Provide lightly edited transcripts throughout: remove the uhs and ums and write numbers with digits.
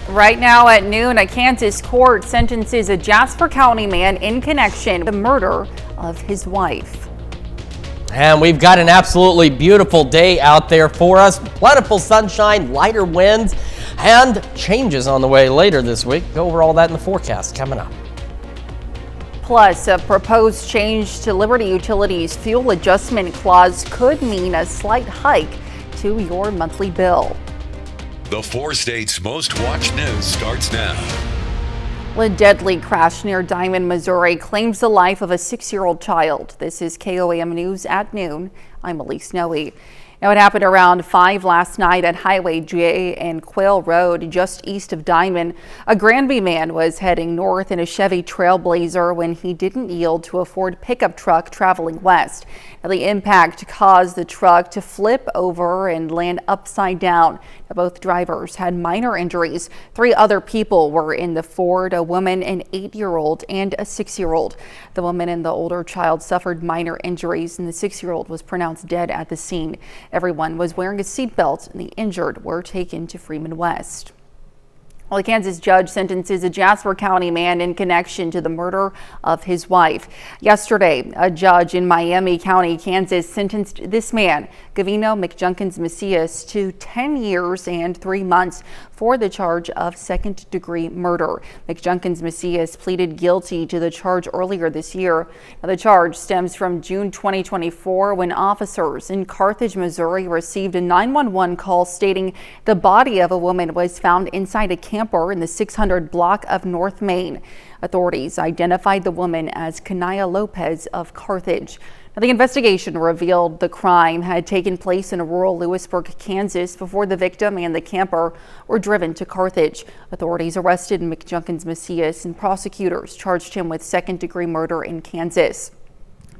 Right now at noon, a Kansas court sentences a Jasper County man in connection with the murder of his wife. And we've got an absolutely beautiful day out there for us. Plentiful sunshine, lighter winds, and changes on the way later this week. Go over all that in the forecast coming up. Plus, a proposed change to Liberty Utilities fuel adjustment clause could mean a slight hike to your monthly bill. The 4 states' most watched news starts now. A deadly crash near Diamond, Missouri claims the life of a 6-year-old child. This is KOAM News at noon. I'm Elise Noe. Now, it happened around 5 last night at Highway J and Quail Road, just east of Diamond. A Granby man was heading north in a Chevy Trailblazer when he didn't yield to a Ford pickup truck traveling west. Now, the impact caused the truck to flip over and land upside down. Now, both drivers had minor injuries. 3 other people were in the Ford, a woman, an 8-year-old, and a 6-year-old. The woman and the older child suffered minor injuries, and the 6-year-old was pronounced dead at the scene. Everyone was wearing a seatbelt, and the injured were taken to Freeman West. Well, a Kansas judge sentences a Jasper County man in connection to the murder of his wife. Yesterday, a judge in Miami County, Kansas, sentenced this man, Gavino McJunkins Macias, to 10 years and 3 months for the charge of second-degree murder. McJunkins Macias pleaded guilty to the charge earlier this year. Now, the charge stems from June 2024 when officers in Carthage, Missouri received a 911 call stating the body of a woman was found inside a camper in the 600 block of North Main. Authorities identified the woman as Kanaya Lopez of Carthage. Now, the investigation revealed the crime had taken place in rural Lewisburg, Kansas, before the victim and the camper were driven to Carthage. Authorities arrested McJunkins Macias and prosecutors charged him with second-degree murder in Kansas.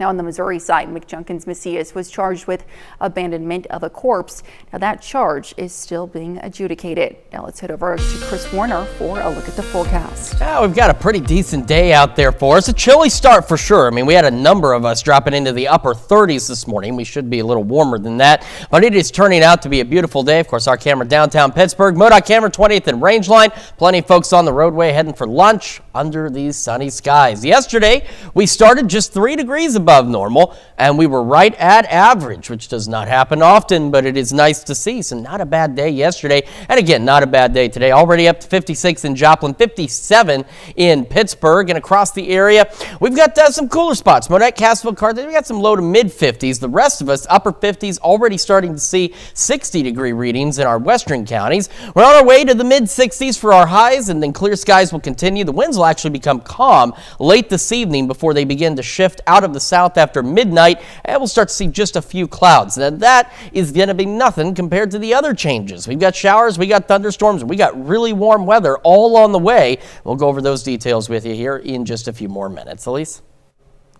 Now, on the Missouri side, McJunkins Macias was charged with abandonment of a corpse. Now, that charge is still being adjudicated. Now, let's head over to Chris Warner for a look at the forecast. Now, we've got a pretty decent day out there for us. A chilly start for sure. I mean, we had a number of us dropping into the upper 30s this morning. We should be a little warmer than that, but it is turning out to be a beautiful day. Of course, our camera downtown Pittsburgh, MoDOT camera 20th and Rangeline. Plenty of folks on the roadway heading for lunch under these sunny skies. Yesterday, we started just 3 degrees above normal, and we were right at average, which does not happen often, but it is nice to see. So not a bad day yesterday, and again, not a bad day today. Already up to 56 in Joplin, 57 in Pittsburgh, and across the area, we've got some cooler spots. Monette, Cassville, Carthage, we got some low to mid 50s. The rest of us, upper 50s, already starting to see 60-degree readings in our western counties. We're on our way to the mid 60s for our highs, and then clear skies will continue. The winds will actually become calm late this evening before they begin to shift out of the south after midnight, and we'll start to see just a few clouds. Now, that is going to be nothing compared to the other changes. We've got showers, we got thunderstorms, and we got really warm weather all on the way. We'll go over those details with you here in just a few more minutes. Elise?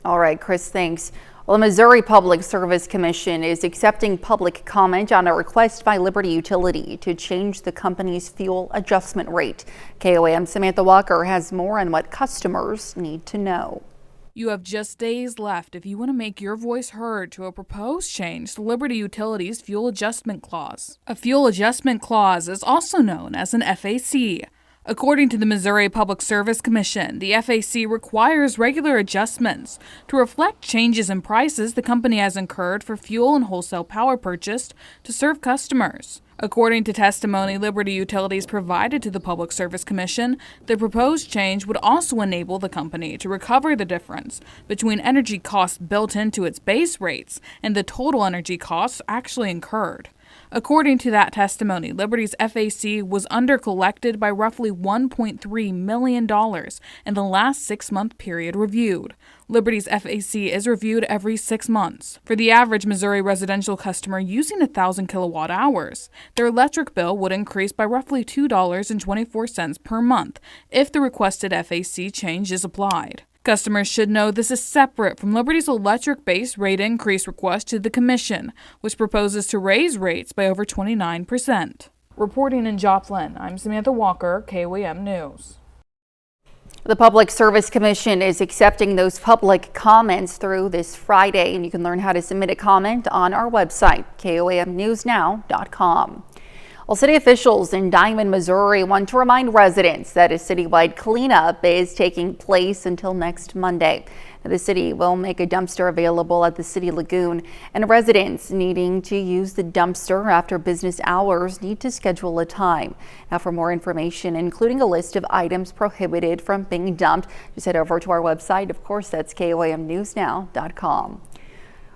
All right, Chris, thanks. Well, the Missouri Public Service Commission is accepting public comment on a request by Liberty Utility to change the company's fuel adjustment rate. KOAM Samantha Walker has more on what customers need to know. You have just days left if you want to make your voice heard to a proposed change to Liberty Utilities' Fuel Adjustment Clause. A Fuel Adjustment Clause is also known as an FAC. According to the Missouri Public Service Commission, the FAC requires regular adjustments to reflect changes in prices the company has incurred for fuel and wholesale power purchased to serve customers. According to testimony Liberty Utilities provided to the Public Service Commission, the proposed change would also enable the company to recover the difference between energy costs built into its base rates and the total energy costs actually incurred. According to that testimony, Liberty's FAC was undercollected by roughly $1.3 million in the last 6-month period reviewed. Liberty's FAC is reviewed every 6 months. For the average Missouri residential customer using 1,000 kilowatt hours, their electric bill would increase by roughly $2.24 per month if the requested FAC change is applied. Customers should know this is separate from Liberty's electric base rate increase request to the Commission, which proposes to raise rates by over 29%. Reporting in Joplin, I'm Samantha Walker, KOAM News. The Public Service Commission is accepting those public comments through this Friday, and you can learn how to submit a comment on our website, KOAMnewsnow.com. Well, city officials in Diamond, Missouri want to remind residents that a citywide cleanup is taking place until next Monday. Now, the city will make a dumpster available at the city lagoon, and residents needing to use the dumpster after business hours need to schedule a time. Now, for more information, including a list of items prohibited from being dumped, just head over to our website. Of course, that's KOAMnewsnow.com.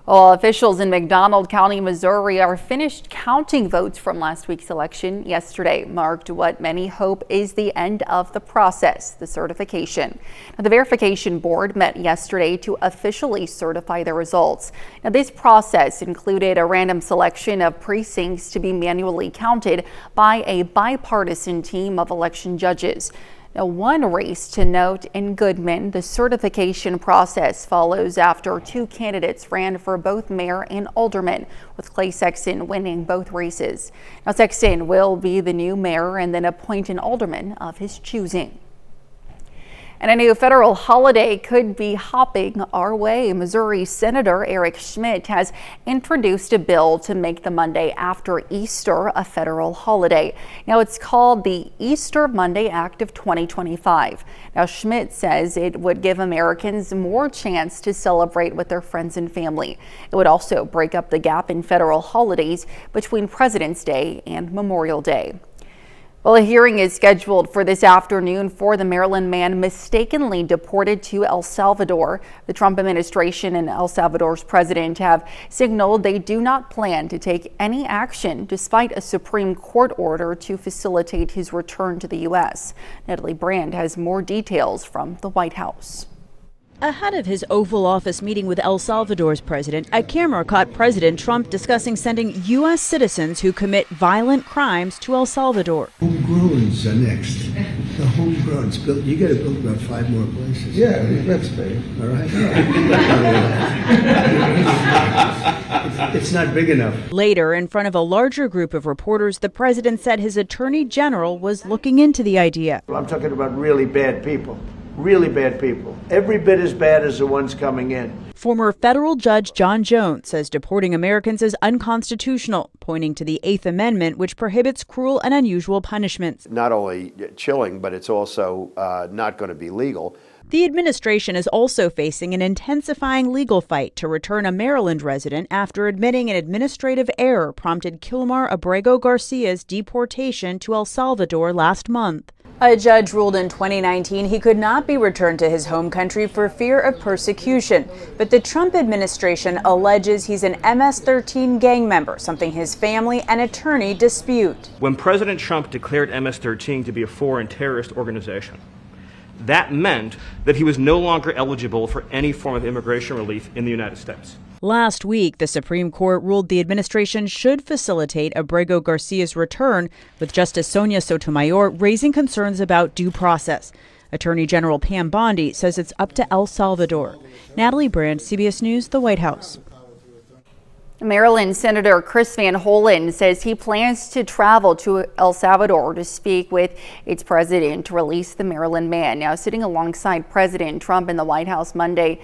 Well, officials in McDonald County, Missouri are finished counting votes from last week's election. Yesterday marked what many hope is the end of the process, the certification. Now, the verification board met yesterday to officially certify the results. Now, this process included a random selection of precincts to be manually counted by a bipartisan team of election judges. Now, one race to note in Goodman, the certification process follows after two candidates ran for both mayor and alderman, with Clay Sexton winning both races. Now, Sexton will be the new mayor and then appoint an alderman of his choosing. And a new federal holiday could be hopping our way. Missouri Senator Eric Schmitt has introduced a bill to make the Monday after Easter a federal holiday. Now, it's called the Easter Monday Act of 2025. Now, Schmitt says it would give Americans more chance to celebrate with their friends and family. It would also break up the gap in federal holidays between President's Day and Memorial Day. Well, a hearing is scheduled for this afternoon for the Maryland man mistakenly deported to El Salvador. The Trump administration and El Salvador's president have signaled they do not plan to take any action despite a Supreme Court order to facilitate his return to the U.S. Natalie Brand has more details from the White House. Ahead of his Oval Office meeting with El Salvador's president, a camera caught President Trump discussing sending U.S. citizens who commit violent crimes to El Salvador. Homegrowns are next. The homegrown's built. You got to build about 5 more places. Yeah, that's big. All right. It's not big enough. Later, in front of a larger group of reporters, the president said his attorney general was looking into the idea. I'm talking about really bad people. Really bad people. Every bit as bad as the ones coming in. Former federal judge John Jones says deporting Americans is unconstitutional, pointing to the 8th Amendment, which prohibits cruel and unusual punishments. Not only chilling, but it's also not going to be legal. The administration is also facing an intensifying legal fight to return a Maryland resident after admitting an administrative error prompted Kilmar Abrego Garcia's deportation to El Salvador last month. A judge ruled in 2019 he could not be returned to his home country for fear of persecution. But the Trump administration alleges he's an MS-13 gang member, something his family and attorney dispute. When President Trump declared MS-13 to be a foreign terrorist organization, that meant that he was no longer eligible for any form of immigration relief in the United States. Last week, the Supreme Court ruled the administration should facilitate Abrego Garcia's return, with Justice Sonia Sotomayor raising concerns about due process. Attorney General Pam Bondi says it's up to El Salvador. Natalie Brand, CBS News, the White House. Maryland Senator Chris Van Hollen says he plans to travel to El Salvador to speak with its president to release the Maryland man. Now, sitting alongside President Trump in the White House Monday,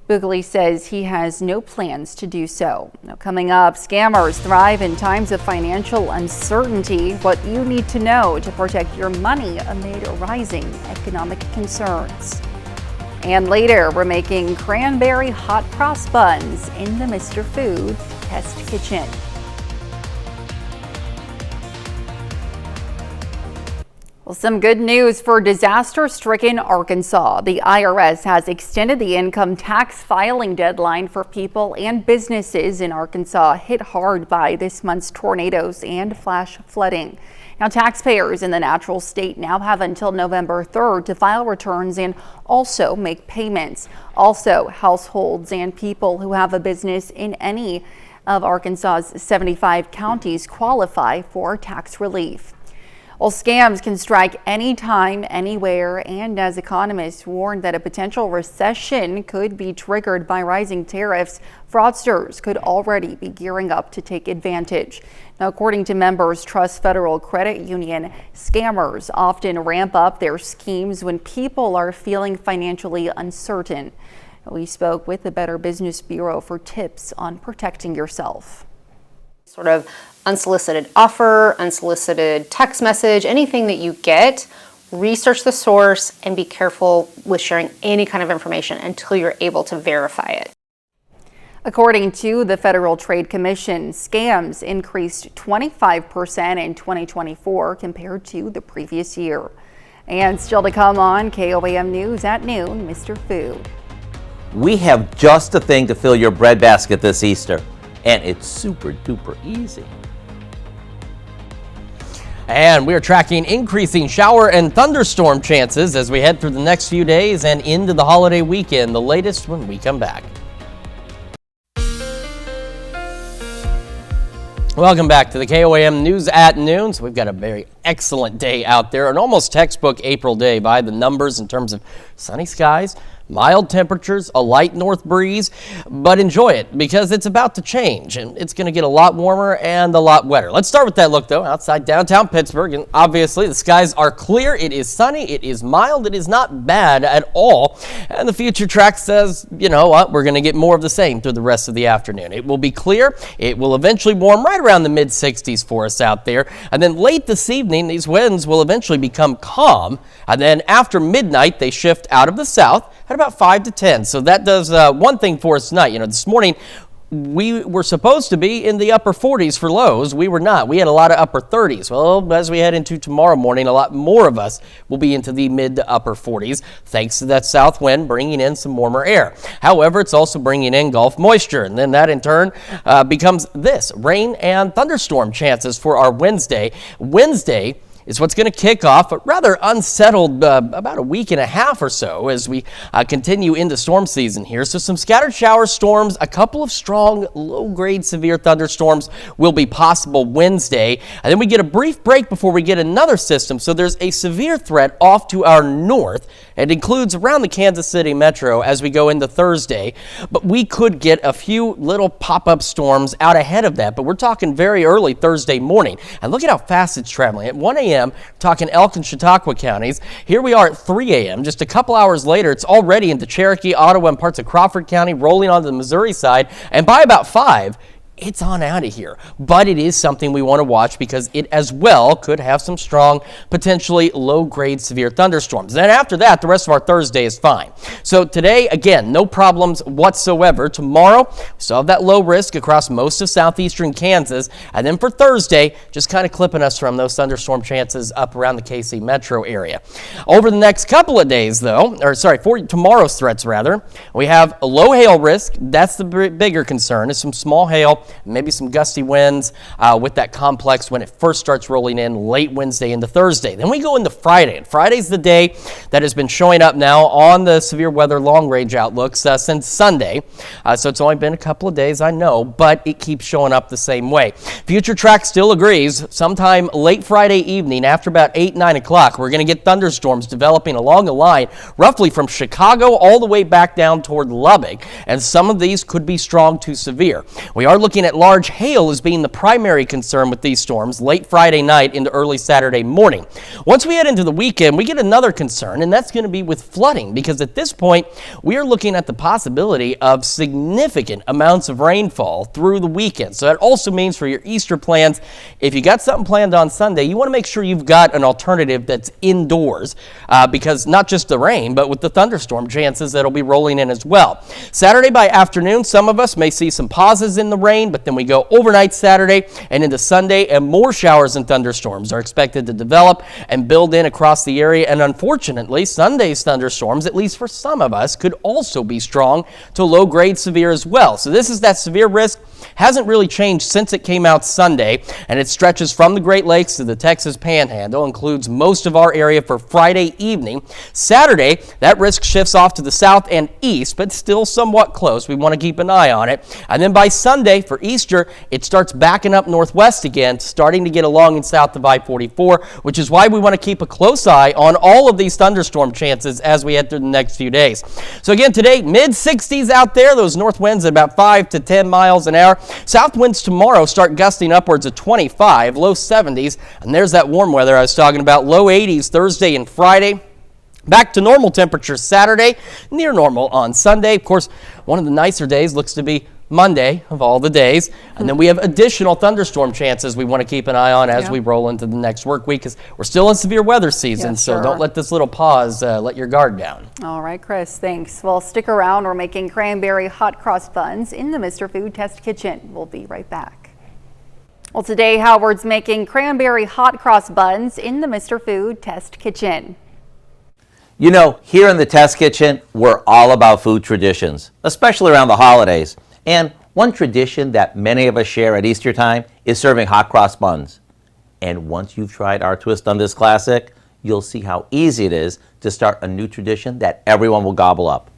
Bugley says he has no plans to do so. Now, coming up, scammers thrive in times of financial uncertainty. What you need to know to protect your money amid rising economic concerns. And later, we're making cranberry hot cross buns in the Mr. Food test kitchen. Well, some good news for disaster-stricken Arkansas. The IRS has extended the income tax filing deadline for people and businesses in Arkansas hit hard by this month's tornadoes and flash flooding. Now, taxpayers in the natural state now have until November 3rd to file returns and also make payments. Also, households and people who have a business in any of Arkansas's 75 counties qualify for tax relief. Well, scams can strike anytime, anywhere, and as economists warn that a potential recession could be triggered by rising tariffs, fraudsters could already be gearing up to take advantage. Now, according to Members Trust Federal Credit Union, scammers often ramp up their schemes when people are feeling financially uncertain. We spoke with the Better Business Bureau for tips on protecting yourself. Sort of unsolicited offer, unsolicited text message, anything that you get, research the source and be careful with sharing any kind of information until you're able to verify it. According to the Federal Trade Commission, scams increased 25% in 2024 compared to the previous year. And still to come on KOAM News at noon, Mr. Food. We have just the thing to fill your bread basket this Easter, and it's super duper easy. And we're tracking increasing shower and thunderstorm chances as we head through the next few days and into the holiday weekend. The latest when we come back. Welcome back to the KOAM News at noon. So we've got a very excellent day out there, an almost textbook April day by the numbers in terms of sunny skies, mild temperatures, a light north breeze, but enjoy it because it's about to change and it's going to get a lot warmer and a lot wetter. Let's start with that look though outside downtown Pittsburgh, and obviously the skies are clear. It is sunny, it is mild, it is not bad at all, and the future track says, you know what, we're going to get more of the same through the rest of the afternoon. It will be clear, it will eventually warm right around the mid 60s for us out there, and then late this evening these winds will eventually become calm, and then after midnight they shift out of the south at about 5 to 10. So that does one thing for us tonight. You know, this morning we were supposed to be in the upper 40s for lows. We were not. We had a lot of upper 30s. Well, as we head into tomorrow morning, a lot more of us will be into the mid to upper 40s thanks to that south wind bringing in some warmer air. However, it's also bringing in Gulf moisture, and then that in turn becomes this rain and thunderstorm chances for our Wednesday. Wednesday is what's going to kick off a rather unsettled about a week and a half or so as we continue into storm season here. So some scattered shower storms, a couple of strong low-grade severe thunderstorms will be possible Wednesday. And then we get a brief break before we get another system. So there's a severe threat off to our north. It includes around the Kansas City metro as we go into Thursday. But we could get a few little pop-up storms out ahead of that. But we're talking very early Thursday morning. And look at how fast it's traveling. At 1 a.m., talking Elk and Chautauqua counties. Here we are at 3 a.m. Just a couple hours later, it's already into Cherokee, Ottawa, and parts of Crawford County, rolling onto the Missouri side. And by about 5, it's on out of here. But it is something we want to watch because it as well could have some strong, potentially low-grade severe thunderstorms. Then after that, the rest of our Thursday is fine. So today, again, no problems whatsoever. Tomorrow, we still have that low risk across most of southeastern Kansas. And then for Thursday, just kind of clipping us from those thunderstorm chances up around the KC metro area. Over the next couple of days, though, for tomorrow's threats, rather, we have a low hail risk. That's the bigger concern, is some small hail, maybe some gusty winds with that complex when it first starts rolling in late Wednesday into Thursday. Then we go into Friday, and Friday's the day that has been showing up now on the severe weather long-range outlooks since Sunday. So it's only been a couple of days, I know, but it keeps showing up the same way. Future Track still agrees. Sometime late Friday evening, after about 8, 9 o'clock, we're going to get thunderstorms developing along the line, roughly from Chicago all the way back down toward Lubbock, and some of these could be strong to severe. We are looking at large hail as being the primary concern with these storms late Friday night into early Saturday morning. Once we head into the weekend, we get another concern, and that's going to be with flooding, because at this point, we are looking at the possibility of significant amounts of rainfall through the weekend. So that also means for your Easter plans, if you got something planned on Sunday, you want to make sure you've got an alternative that's indoors, because not just the rain, but with the thunderstorm chances that'll be rolling in as well. Saturday by afternoon, some of us may see some pauses in the rain, but then we go overnight Saturday and into Sunday, and more showers and thunderstorms are expected to develop and build in across the area. And unfortunately, Sunday's thunderstorms, at least for some of us, could also be strong to low-grade severe as well. So this is that severe risk. Hasn't really changed since it came out Sunday, and it stretches from the Great Lakes to the Texas Panhandle, includes most of our area for Friday evening. Saturday, that risk shifts off to the south and east, but still somewhat close. We want to keep an eye on it. And then by Sunday, for Easter, it starts backing up northwest again, starting to get along and south of I-44, which is why we want to keep a close eye on all of these thunderstorm chances as we head through the next few days. So again, today, mid-60s out there, those north winds at about 5 to 10 miles an hour. South winds tomorrow start gusting upwards of 25, low 70s, and there's that warm weather I was talking about, low 80s Thursday and Friday. Back to normal temperatures Saturday, near normal on Sunday. Of course, one of the nicer days looks to be Monday of all the days. And then we have additional thunderstorm chances we want to keep an eye on as we roll into the next work week, because we're still in severe weather season. So don't let this little pause let your guard down. All right, Chris, thanks. Well, stick around. We're making cranberry hot cross buns in the Mr. Food Test Kitchen. We'll be right back. Well, today Howard's making cranberry hot cross buns in the Mr. Food Test Kitchen. You know, here in the Test Kitchen, we're all about food traditions, especially around the holidays. And one tradition that many of us share at Easter time is serving hot cross buns. And once you've tried our twist on this classic, you'll see how easy it is to start a new tradition that everyone will gobble up.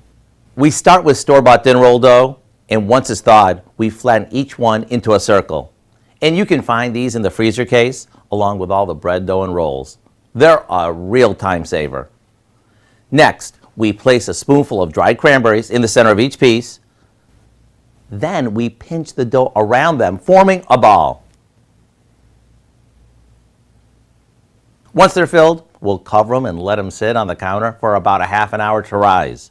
We start with store-bought dinner roll dough, and once it's thawed, we flatten each one into a circle. And you can find these in the freezer case, along with all the bread dough and rolls. They're a real time saver. Next, we place a spoonful of dried cranberries in the center of each piece. Then we pinch the dough around them, forming a ball. Once they're filled, we'll cover them and let them sit on the counter for about a half an hour to rise.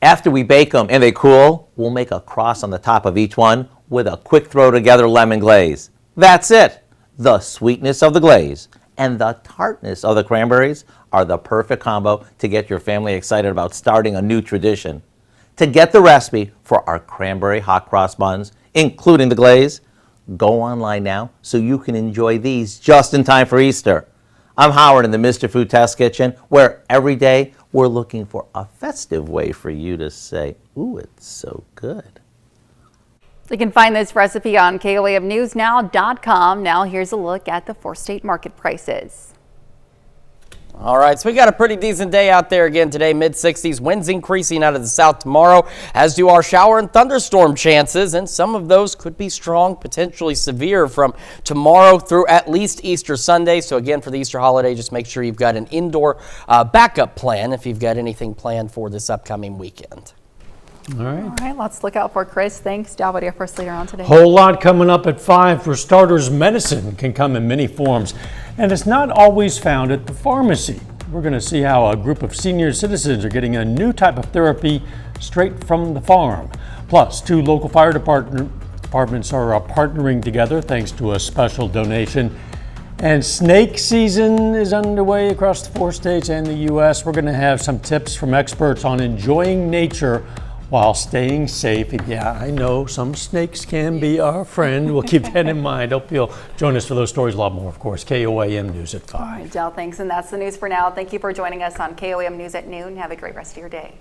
After we bake them and they cool, we'll make a cross on the top of each one with a quick throw together lemon glaze. That's it! The sweetness of the glaze and the tartness of the cranberries are the perfect combo to get your family excited about starting a new tradition. To get the recipe for our cranberry hot cross buns, including the glaze, go online now so you can enjoy these just in time for Easter. I'm Howard in the Mr. Food Test Kitchen, where every day we're looking for a festive way for you to say, ooh, it's so good. You can find this recipe on KOAMnewsnow.com. Now here's a look at the 4-state market prices. All right, so we got a pretty decent day out there again today, mid-60s. Winds increasing out of the south tomorrow, as do our shower and thunderstorm chances, and some of those could be strong, potentially severe from tomorrow through at least Easter Sunday. So again, for the Easter holiday, just make sure you've got an indoor backup plan if you've got anything planned for this upcoming weekend. All right, let's look out for Chris. Thanks. Dal, what do you have for us later on today? Whole lot coming up at 5. For starters, medicine can come in many forms, and it's not always found at the pharmacy. We're going to see how a group of senior citizens are getting a new type of therapy straight from the farm. Plus, 2 local fire departments are partnering together thanks to a special donation. And snake season is underway across the 4 states and the U.S. We're going to have some tips from experts on enjoying nature while staying safe. And yeah, I know some snakes can be our friend. We'll keep that in mind. Hope you'll join us for those stories, a lot more, of course. KOAM News at 5. All right, Del, thanks. And that's the news for now. Thank you for joining us on KOAM News at noon. Have a great rest of your day.